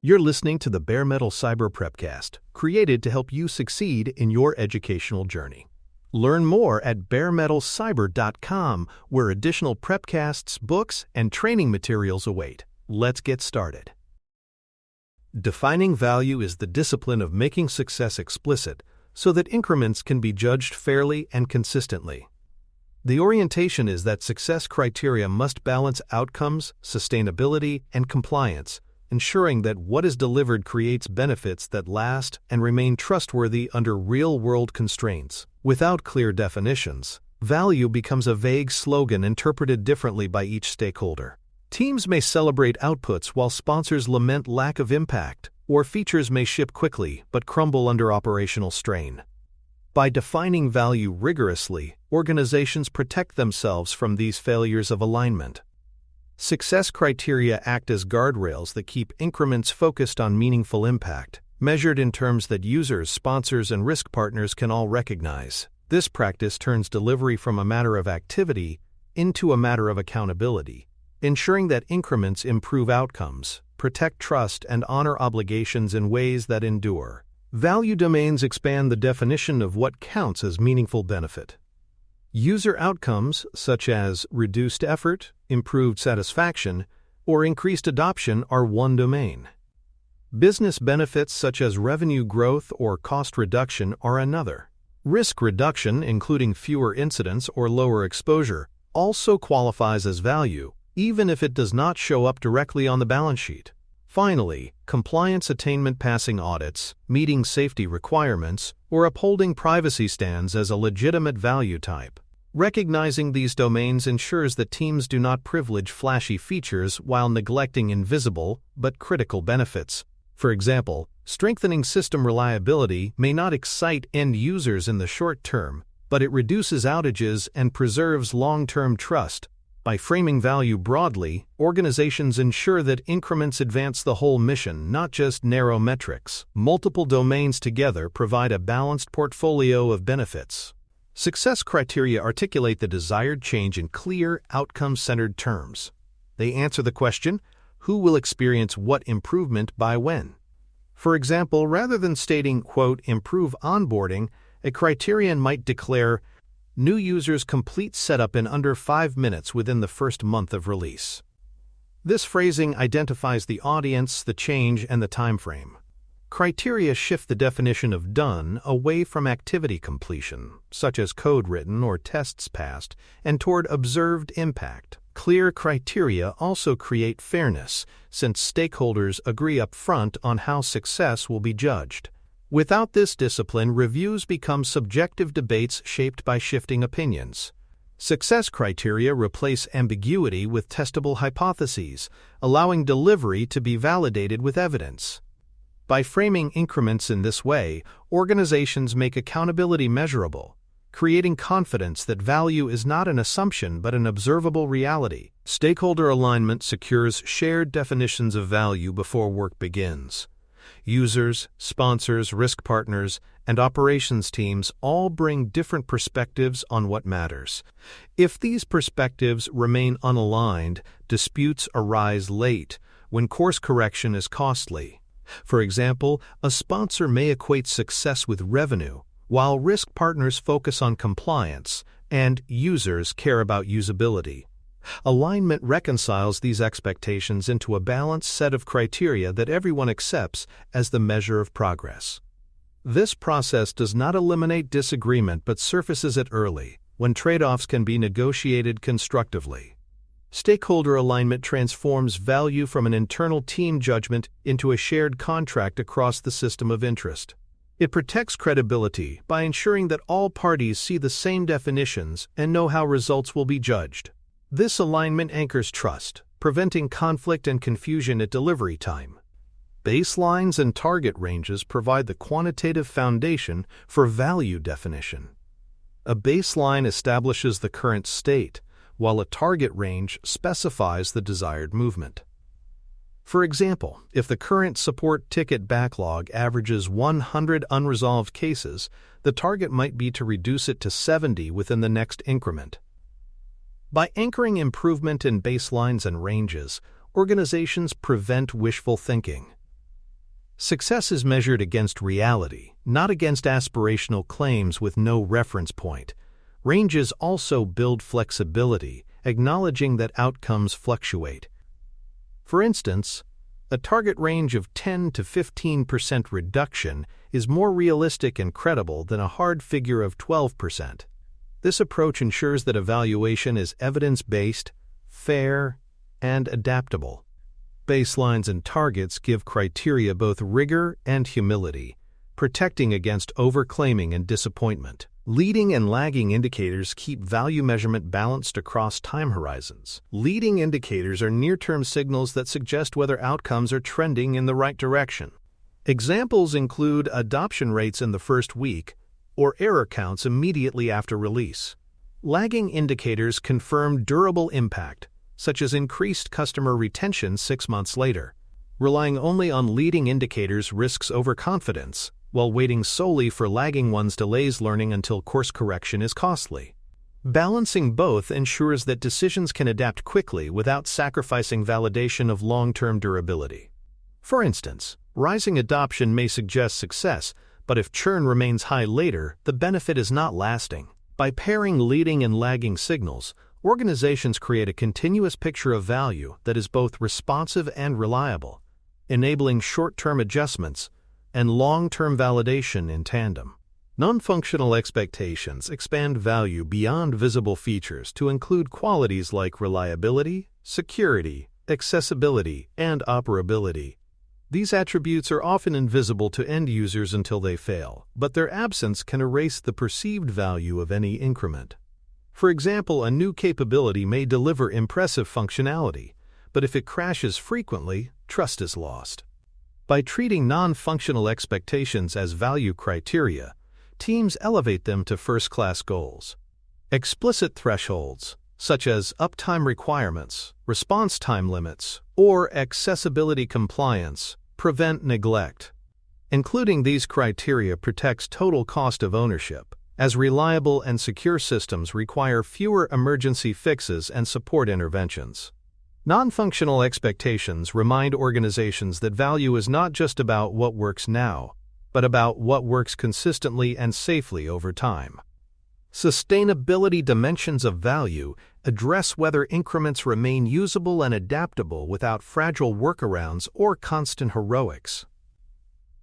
You're listening to the Bare Metal Cyber Prepcast, created to help you succeed in your educational journey. Learn more at baremetalcyber.com, where additional prepcasts, books, and training materials await. Let's get started. Defining value is the discipline of making success explicit so that increments can be judged fairly and consistently. The orientation is that success criteria must balance outcomes, sustainability, and compliance, ensuring that what is delivered creates benefits that last and remain trustworthy under real-world constraints. Without clear definitions, value becomes a vague slogan interpreted differently by each stakeholder. Teams may celebrate outputs while sponsors lament lack of impact, or features may ship quickly but crumble under operational strain. By defining value rigorously, organizations protect themselves from these failures of alignment. Success criteria act as guardrails that keep increments focused on meaningful impact, measured in terms that users, sponsors, and risk partners can all recognize. This practice turns delivery from a matter of activity into a matter of accountability, ensuring that increments improve outcomes, protect trust, and honor obligations in ways that endure. Value domains expand the definition of what counts as meaningful benefit. User outcomes, such as reduced effort, improved satisfaction, or increased adoption, are one domain. Business benefits, such as revenue growth or cost reduction, are another. Risk reduction, including fewer incidents or lower exposure, also qualifies as value, even if it does not show up directly on the balance sheet. Finally, compliance attainment, passing audits, meeting safety requirements, or upholding privacy stands as a legitimate value type. Recognizing these domains ensures that teams do not privilege flashy features while neglecting invisible but critical benefits. For example, strengthening system reliability may not excite end users in the short term, but it reduces outages and preserves long-term trust. By framing value broadly, organizations ensure that increments advance the whole mission, not just narrow metrics. Multiple domains together provide a balanced portfolio of benefits. Success criteria articulate the desired change in clear, outcome-centered terms. They answer the question, who will experience what improvement by when? For example, rather than stating, quote, improve onboarding, a criterion might declare, new users complete setup in under 5 minutes within the first month of release. This phrasing identifies the audience, the change, and the time frame. Criteria shift the definition of done away from activity completion, such as code written or tests passed, and toward observed impact. Clear criteria also create fairness, since stakeholders agree up front on how success will be judged. Without this discipline, reviews become subjective debates shaped by shifting opinions. Success criteria replace ambiguity with testable hypotheses, allowing delivery to be validated with evidence. By framing increments in this way, organizations make accountability measurable, creating confidence that value is not an assumption but an observable reality. Stakeholder alignment secures shared definitions of value before work begins. Users, sponsors, risk partners, and operations teams all bring different perspectives on what matters. If these perspectives remain unaligned, disputes arise late, when course correction is costly. For example, a sponsor may equate success with revenue, while risk partners focus on compliance and users care about usability. Alignment reconciles these expectations into a balanced set of criteria that everyone accepts as the measure of progress. This process does not eliminate disagreement but surfaces it early, when trade-offs can be negotiated constructively. Stakeholder alignment transforms value from an internal team judgment into a shared contract across the system of interest. It protects credibility by ensuring that all parties see the same definitions and know how results will be judged. This alignment anchors trust, preventing conflict and confusion at delivery time. Baselines and target ranges provide the quantitative foundation for value definition. A baseline establishes the current state, while a target range specifies the desired movement. For example, if the current support ticket backlog averages 100 unresolved cases, the target might be to reduce it to 70 within the next increment. By anchoring improvement in baselines and ranges, organizations prevent wishful thinking. Success is measured against reality, not against aspirational claims with no reference point. Ranges also build flexibility, acknowledging that outcomes fluctuate. For instance, a target range of 10 to 15% reduction is more realistic and credible than a hard figure of 12%. This approach ensures that evaluation is evidence-based, fair, and adaptable. Baselines and targets give criteria both rigor and humility, protecting against overclaiming and disappointment. Leading and lagging indicators keep value measurement balanced across time horizons. Leading indicators are near-term signals that suggest whether outcomes are trending in the right direction. Examples include adoption rates in the first week or error counts immediately after release. Lagging indicators confirm durable impact, such as increased customer retention 6 months later. Relying only on leading indicators risks overconfidence, while waiting solely for lagging ones delays learning until course correction is costly. Balancing both ensures that decisions can adapt quickly without sacrificing validation of long-term durability. For instance, rising adoption may suggest success, but if churn remains high later, the benefit is not lasting. By pairing leading and lagging signals, organizations create a continuous picture of value that is both responsive and reliable, enabling short-term adjustments and long-term validation in tandem. Non-functional expectations expand value beyond visible features to include qualities like reliability, security, accessibility, and operability. These attributes are often invisible to end users until they fail, but their absence can erase the perceived value of any increment. For example, a new capability may deliver impressive functionality, but if it crashes frequently, trust is lost. By treating non-functional expectations as value criteria, teams elevate them to first-class goals. Explicit thresholds, such as uptime requirements, response time limits, or accessibility compliance, prevent neglect. Including these criteria protects total cost of ownership, as reliable and secure systems require fewer emergency fixes and support interventions. Non-functional expectations remind organizations that value is not just about what works now, but about what works consistently and safely over time. Sustainability dimensions of value address whether increments remain usable and adaptable without fragile workarounds or constant heroics.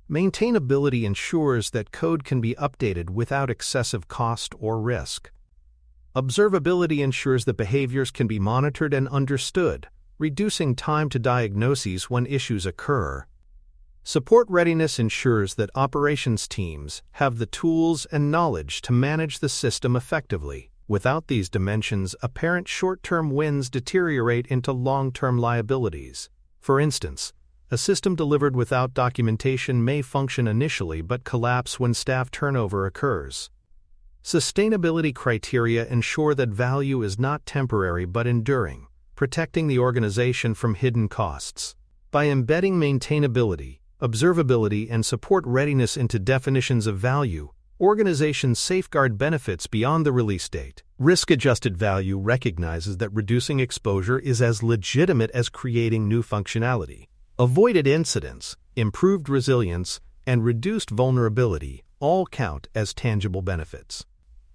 Maintainability ensures that code can be updated without excessive cost or risk. Observability ensures that behaviors can be monitored and understood, reducing time to diagnoses when issues occur. Support readiness ensures that operations teams have the tools and knowledge to manage the system effectively. Without these dimensions, apparent short-term wins deteriorate into long-term liabilities. For instance, a system delivered without documentation may function initially but collapse when staff turnover occurs. Sustainability criteria ensure that value is not temporary but enduring, protecting the organization from hidden costs. By embedding maintainability, observability, and support readiness into definitions of value, organizations safeguard benefits beyond the release date. Risk-adjusted value recognizes that reducing exposure is as legitimate as creating new functionality. Avoided incidents, improved resilience, and reduced vulnerability all count as tangible benefits.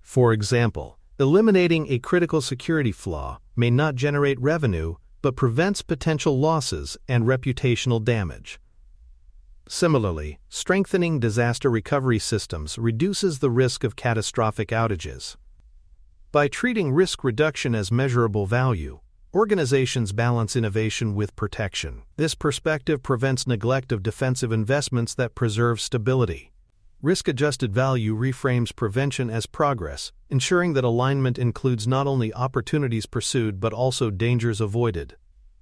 For example, eliminating a critical security flaw may not generate revenue, but prevents potential losses and reputational damage. Similarly, strengthening disaster recovery systems reduces the risk of catastrophic outages. By treating risk reduction as measurable value, organizations balance innovation with protection. This perspective prevents neglect of defensive investments that preserve stability. Risk-adjusted value reframes prevention as progress, ensuring that alignment includes not only opportunities pursued but also dangers avoided.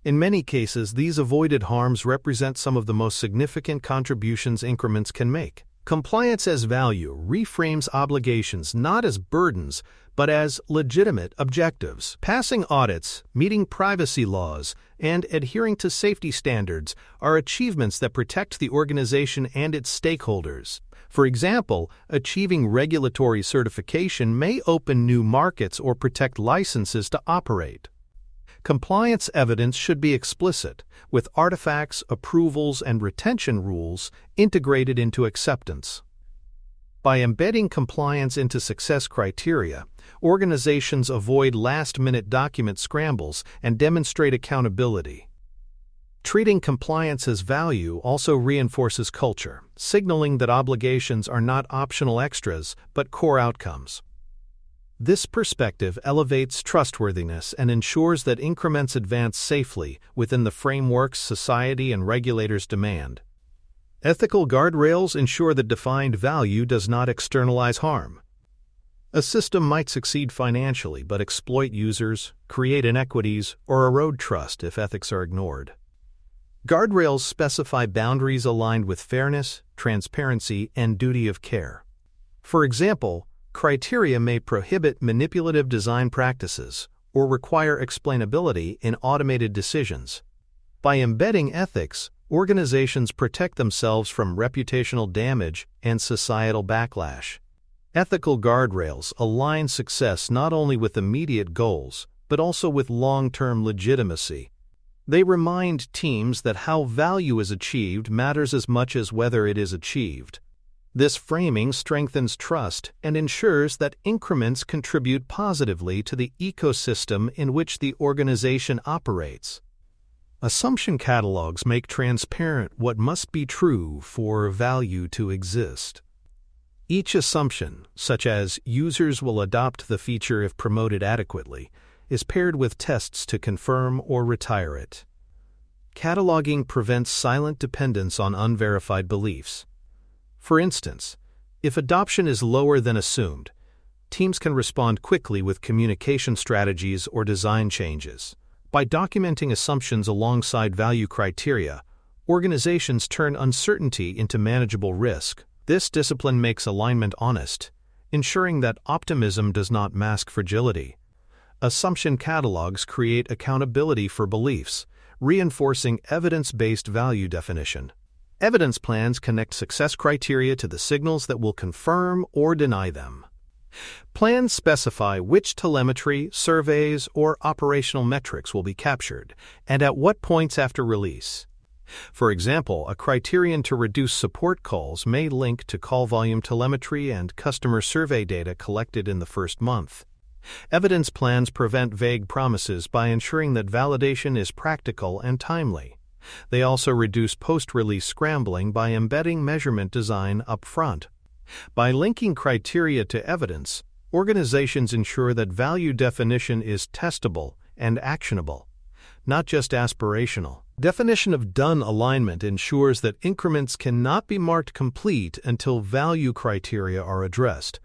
In many cases, these avoided harms represent some of the most significant contributions increments can make. Compliance as value reframes obligations not as burdens, but as legitimate objectives. Passing audits, meeting privacy laws, and adhering to safety standards are achievements that protect the organization and its stakeholders. For example, achieving regulatory certification may open new markets or protect licenses to operate. Compliance evidence should be explicit, with artifacts, approvals, and retention rules integrated into acceptance. By embedding compliance into success criteria, organizations avoid last-minute document scrambles and demonstrate accountability. Treating compliance as value also reinforces culture, signaling that obligations are not optional extras but core outcomes. This perspective elevates trustworthiness and ensures that increments advance safely within the frameworks society and regulators demand. Ethical guardrails ensure that defined value does not externalize harm. A system might succeed financially but exploit users, create inequities, or erode trust if ethics are ignored. Guardrails specify boundaries aligned with fairness, transparency, and duty of care. For example, criteria may prohibit manipulative design practices or require explainability in automated decisions. By embedding ethics, organizations protect themselves from reputational damage and societal backlash. Ethical guardrails align success not only with immediate goals, but also with long-term legitimacy. They remind teams that how value is achieved matters as much as whether it is achieved. This framing strengthens trust and ensures that increments contribute positively to the ecosystem in which the organization operates. Assumption catalogs make transparent what must be true for value to exist. Each assumption, such as users will adopt the feature if promoted adequately, is paired with tests to confirm or retire it. Cataloging prevents silent dependence on unverified beliefs. For instance, if adoption is lower than assumed, teams can respond quickly with communication strategies or design changes. By documenting assumptions alongside value criteria, organizations turn uncertainty into manageable risk. This discipline makes alignment honest, ensuring that optimism does not mask fragility. Assumption catalogs create accountability for beliefs, reinforcing evidence-based value definition. Evidence plans connect success criteria to the signals that will confirm or deny them. Plans specify which telemetry, surveys, or operational metrics will be captured, and at what points after release. For example, a criterion to reduce support calls may link to call volume telemetry and customer survey data collected in the first month. Evidence plans prevent vague promises by ensuring that validation is practical and timely. They also reduce post-release scrambling by embedding measurement design upfront. By linking criteria to evidence, organizations ensure that value definition is testable and actionable, not just aspirational. Definition of done alignment ensures that increments cannot be marked complete until value criteria are addressed.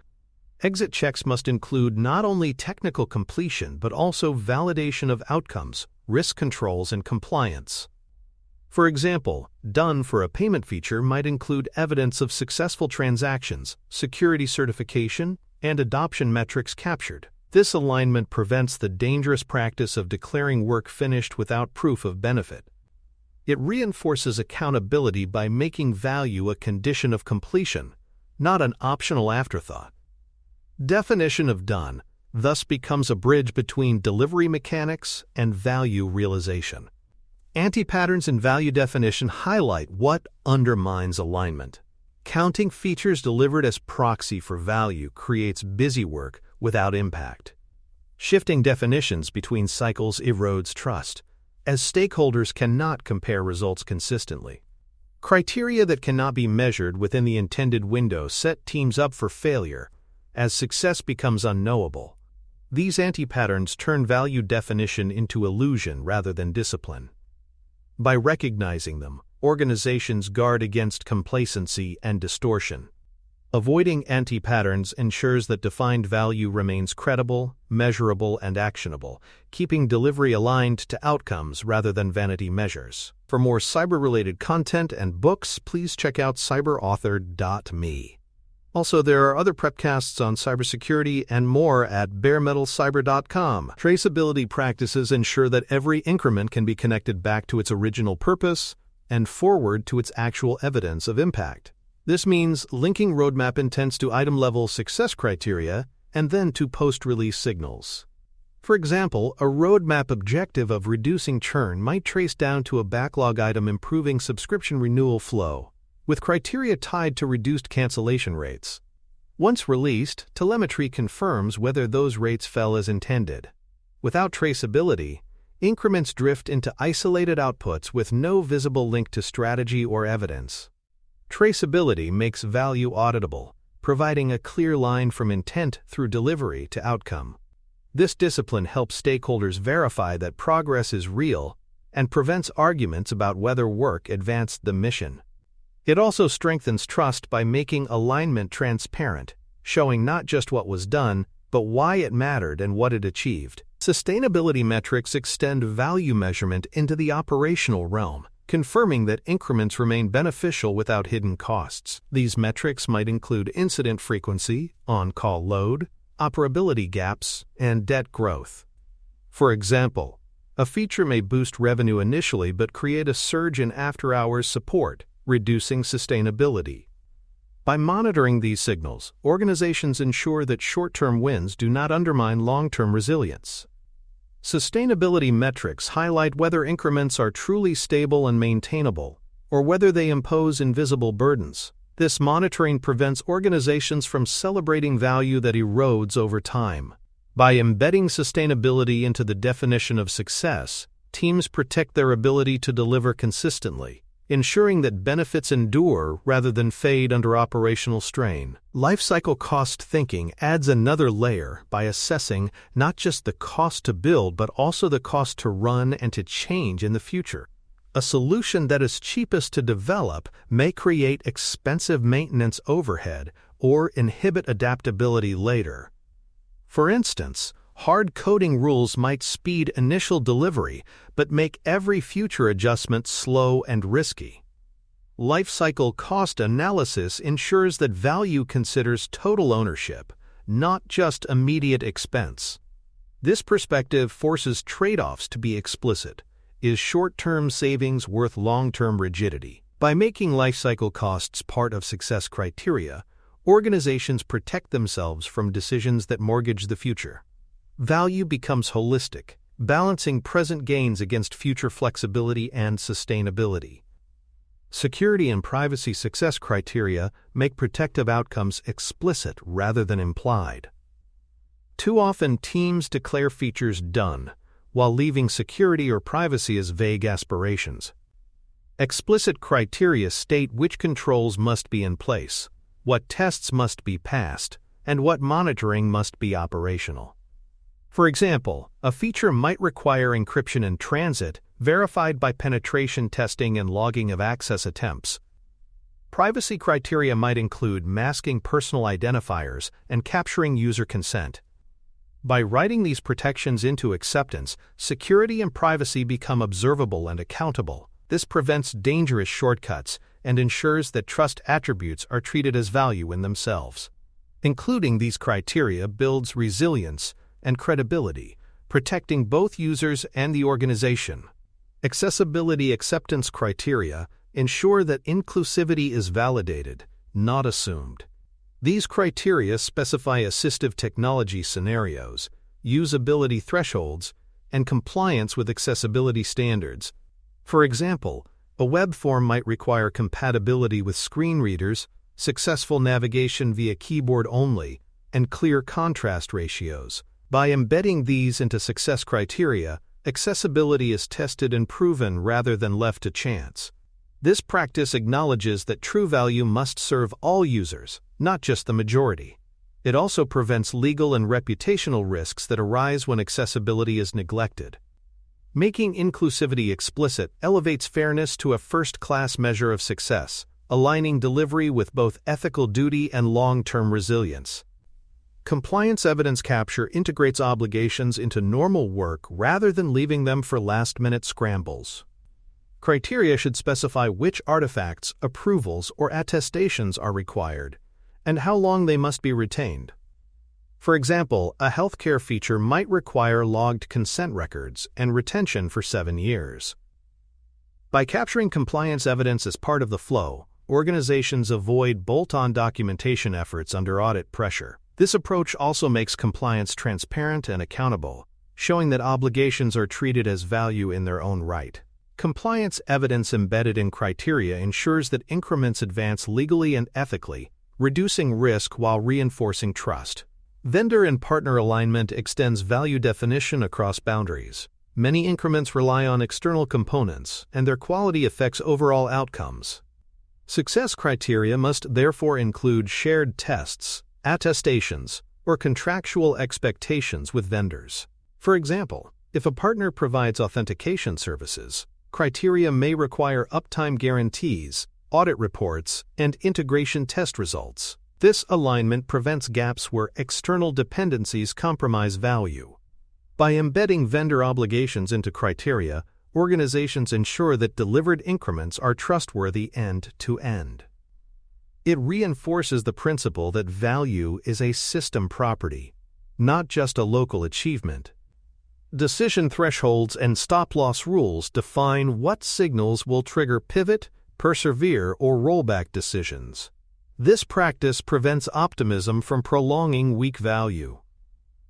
Exit checks must include not only technical completion but also validation of outcomes, risk controls, and compliance. For example, done for a payment feature might include evidence of successful transactions, security certification, and adoption metrics captured. This alignment prevents the dangerous practice of declaring work finished without proof of benefit. It reinforces accountability by making value a condition of completion, not an optional afterthought. Definition of done thus becomes a bridge between delivery mechanics and value realization. Anti-patterns in value definition highlight what undermines alignment. Counting features delivered as proxy for value creates busy work without impact. Shifting definitions between cycles erodes trust, as stakeholders cannot compare results consistently. Criteria that cannot be measured within the intended window set teams up for failure, as success becomes unknowable. These anti-patterns turn value definition into illusion rather than discipline. By recognizing them, organizations guard against complacency and distortion. Avoiding anti-patterns ensures that defined value remains credible, measurable, and actionable, keeping delivery aligned to outcomes rather than vanity measures. For more cyber-related content and books, please check out cyberauthor.me. Also, there are other prepcasts on cybersecurity and more at baremetalcyber.com. Traceability practices ensure that every increment can be connected back to its original purpose and forward to its actual evidence of impact. This means linking roadmap intents to item-level success criteria and then to post-release signals. For example, a roadmap objective of reducing churn might trace down to a backlog item improving subscription renewal flow, with criteria tied to reduced cancellation rates. Once released, telemetry confirms whether those rates fell as intended. Without traceability, increments drift into isolated outputs with no visible link to strategy or evidence. Traceability makes value auditable, providing a clear line from intent through delivery to outcome. This discipline helps stakeholders verify that progress is real and prevents arguments about whether work advanced the mission. It also strengthens trust by making alignment transparent, showing not just what was done, but why it mattered and what it achieved. Sustainability metrics extend value measurement into the operational realm, confirming that increments remain beneficial without hidden costs. These metrics might include incident frequency, on-call load, operability gaps, and debt growth. For example, a feature may boost revenue initially but create a surge in after-hours support, reducing sustainability. By monitoring these signals, organizations ensure that short-term wins do not undermine long-term resilience. Sustainability metrics highlight whether increments are truly stable and maintainable, or whether they impose invisible burdens. This monitoring prevents organizations from celebrating value that erodes over time. By embedding sustainability into the definition of success, teams protect their ability to deliver consistently, ensuring that benefits endure rather than fade under operational strain. Lifecycle cost thinking adds another layer by assessing not just the cost to build but also the cost to run and to change in the future. A solution that is cheapest to develop may create expensive maintenance overhead or inhibit adaptability later. For instance, hard coding rules might speed initial delivery but make every future adjustment slow and risky. Lifecycle cost analysis ensures that value considers total ownership, not just immediate expense. This perspective forces trade-offs to be explicit. Is short-term savings worth long-term rigidity? By making lifecycle costs part of success criteria, organizations protect themselves from decisions that mortgage the future. Value becomes holistic, balancing present gains against future flexibility and sustainability. Security and privacy success criteria make protective outcomes explicit rather than implied. Too often, teams declare features done, while leaving security or privacy as vague aspirations. Explicit criteria state which controls must be in place, what tests must be passed, and what monitoring must be operational. For example, a feature might require encryption in transit, verified by penetration testing and logging of access attempts. Privacy criteria might include masking personal identifiers and capturing user consent. By writing these protections into acceptance, security and privacy become observable and accountable. This prevents dangerous shortcuts and ensures that trust attributes are treated as value in themselves. Including these criteria builds resilience and credibility, protecting both users and the organization. Accessibility acceptance criteria ensure that inclusivity is validated, not assumed. These criteria specify assistive technology scenarios, usability thresholds, and compliance with accessibility standards. For example, a web form might require compatibility with screen readers, successful navigation via keyboard only, and clear contrast ratios. By embedding these into success criteria, accessibility is tested and proven rather than left to chance. This practice acknowledges that true value must serve all users, not just the majority. It also prevents legal and reputational risks that arise when accessibility is neglected. Making inclusivity explicit elevates fairness to a first-class measure of success, aligning delivery with both ethical duty and long-term resilience. Compliance evidence capture integrates obligations into normal work rather than leaving them for last-minute scrambles. Criteria should specify which artifacts, approvals, or attestations are required, and how long they must be retained. For example, a healthcare feature might require logged consent records and retention for 7 years. By capturing compliance evidence as part of the flow, organizations avoid bolt-on documentation efforts under audit pressure. This approach also makes compliance transparent and accountable, showing that obligations are treated as value in their own right. Compliance evidence embedded in criteria ensures that increments advance legally and ethically, reducing risk while reinforcing trust. Vendor and partner alignment extends value definition across boundaries. Many increments rely on external components, and their quality affects overall outcomes. Success criteria must therefore include shared tests, attestations, or contractual expectations with vendors. For example, if a partner provides authentication services, criteria may require uptime guarantees, audit reports, and integration test results. This alignment prevents gaps where external dependencies compromise value. By embedding vendor obligations into criteria, organizations ensure that delivered increments are trustworthy end-to-end. It reinforces the principle that value is a system property, not just a local achievement. Decision thresholds and stop-loss rules define what signals will trigger pivot, persevere, or rollback decisions. This practice prevents optimism from prolonging weak value.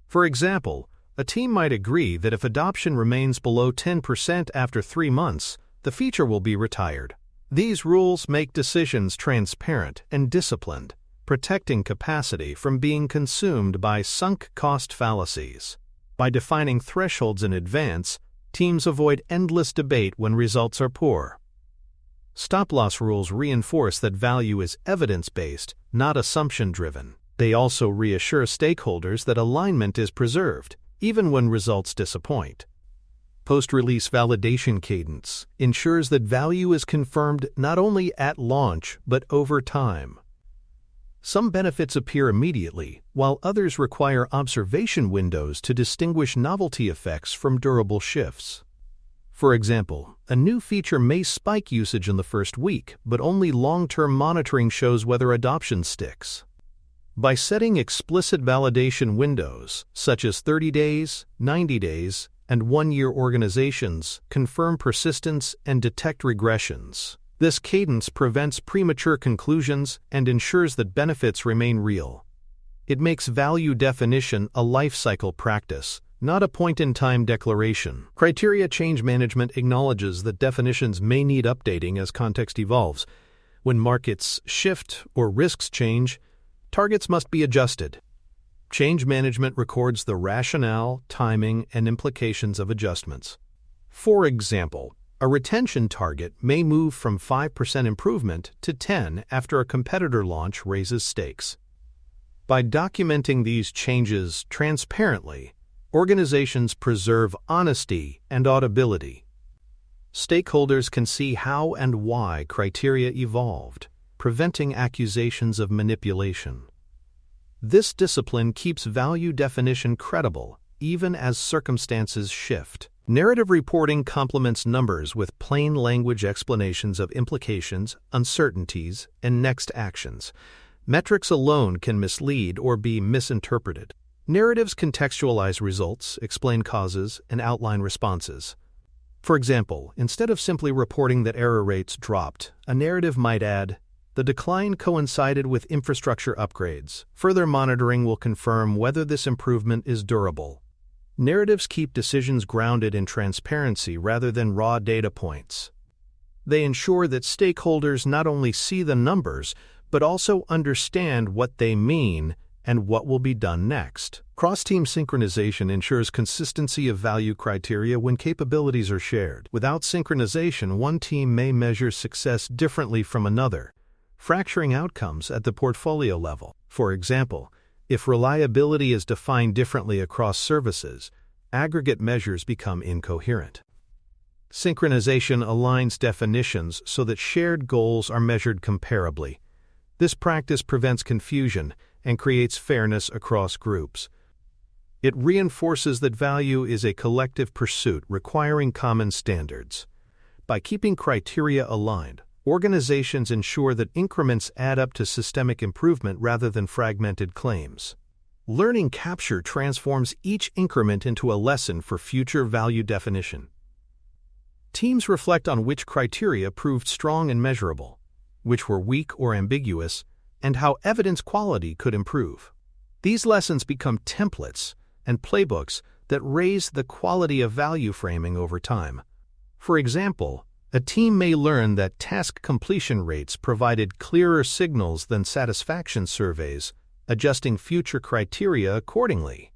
For example, a team might agree that if adoption remains below 10% after 3 months, the feature will be retired. These rules make decisions transparent and disciplined, protecting capacity from being consumed by sunk cost fallacies. By defining thresholds in advance, teams avoid endless debate when results are poor. Stop-loss rules reinforce that value is evidence-based, not assumption-driven. They also reassure stakeholders that alignment is preserved, even when results disappoint. Post-release validation cadence ensures that value is confirmed not only at launch but over time. Some benefits appear immediately, while others require observation windows to distinguish novelty effects from durable shifts. For example, a new feature may spike usage in the first week, but only long-term monitoring shows whether adoption sticks. By setting explicit validation windows, such as 30 days, 90 days, and 1-year, organizations confirm persistence and detect regressions. This cadence prevents premature conclusions and ensures that benefits remain real. It makes value definition a life cycle practice, not a point-in-time declaration. Criteria change management acknowledges that definitions may need updating as context evolves. When markets shift or risks change, targets must be adjusted. Change management records the rationale, timing, and implications of adjustments. For example, a retention target may move from 5% improvement to 10% after a competitor launch raises stakes. By documenting these changes transparently, organizations preserve honesty and audibility. Stakeholders can see how and why criteria evolved, preventing accusations of manipulation. This discipline keeps value definition credible, even as circumstances shift. Narrative reporting complements numbers with plain language explanations of implications, uncertainties, and next actions. Metrics alone can mislead or be misinterpreted. Narratives contextualize results, explain causes, and outline responses. For example, instead of simply reporting that error rates dropped, a narrative might add, "The decline coincided with infrastructure upgrades. Further monitoring will confirm whether this improvement is durable." Narratives keep decisions grounded in transparency rather than raw data points. They ensure that stakeholders not only see the numbers, but also understand what they mean and what will be done next. Cross-team synchronization ensures consistency of value criteria when capabilities are shared. Without synchronization, one team may measure success differently from another, fracturing outcomes at the portfolio level. For example, if reliability is defined differently across services, aggregate measures become incoherent. Synchronization aligns definitions so that shared goals are measured comparably. This practice prevents confusion and creates fairness across groups. It reinforces that value is a collective pursuit requiring common standards. By keeping criteria aligned, organizations ensure that increments add up to systemic improvement rather than fragmented claims. Learning capture transforms each increment into a lesson for future value definition. Teams reflect on which criteria proved strong and measurable, which were weak or ambiguous, and how evidence quality could improve. These lessons become templates and playbooks that raise the quality of value framing over time. For example, a team may learn that task completion rates provided clearer signals than satisfaction surveys, adjusting future criteria accordingly.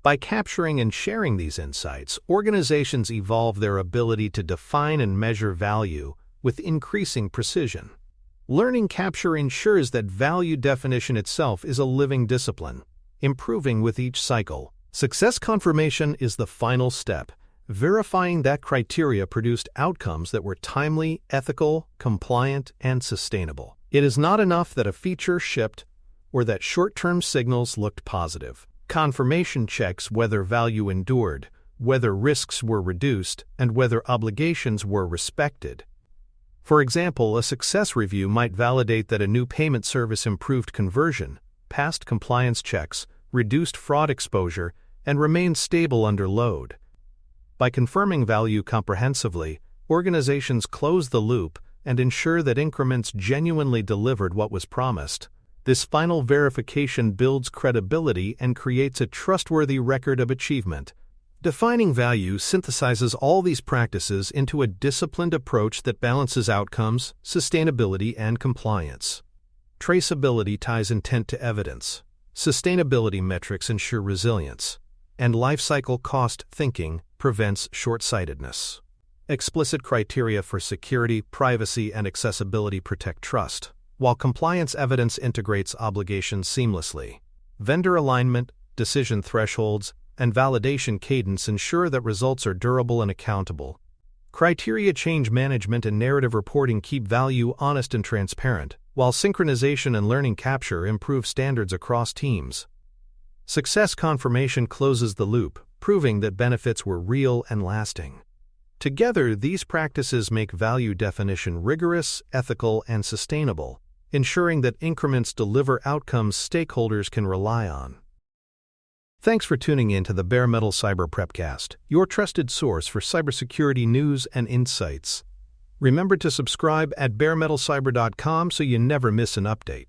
By capturing and sharing these insights, organizations evolve their ability to define and measure value with increasing precision. Learning capture ensures that value definition itself is a living discipline, improving with each cycle. Success confirmation is the final step, verifying that criteria produced outcomes that were timely, ethical, compliant, and sustainable. It is not enough that a feature shipped or that short-term signals looked positive. Confirmation checks whether value endured, whether risks were reduced, and whether obligations were respected. For example, a success review might validate that a new payment service improved conversion, passed compliance checks, reduced fraud exposure, and remained stable under load. By confirming value comprehensively, organizations close the loop and ensure that increments genuinely delivered what was promised. This final verification builds credibility and creates a trustworthy record of achievement. Defining value synthesizes all these practices into a disciplined approach that balances outcomes, sustainability, and compliance. Traceability ties intent to evidence. Sustainability metrics ensure resilience. And lifecycle cost thinking prevents short-sightedness. Explicit criteria for security, privacy, and accessibility protect trust, while compliance evidence integrates obligations seamlessly. Vendor alignment, decision thresholds, and validation cadence ensure that results are durable and accountable. Criteria change management and narrative reporting keep value honest and transparent, while synchronization and learning capture improve standards across teams. Success confirmation closes the loop, proving that benefits were real and lasting. Together, these practices make value definition rigorous, ethical, and sustainable, ensuring that increments deliver outcomes stakeholders can rely on. Thanks for tuning in to the Bare Metal Cyber Prepcast, your trusted source for cybersecurity news and insights. Remember to subscribe at baremetalcyber.com so you never miss an update.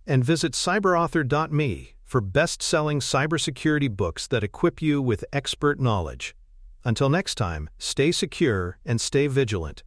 And visit cyberauthor.me for best-selling cybersecurity books that equip you with expert knowledge. Until next time, stay secure and stay vigilant.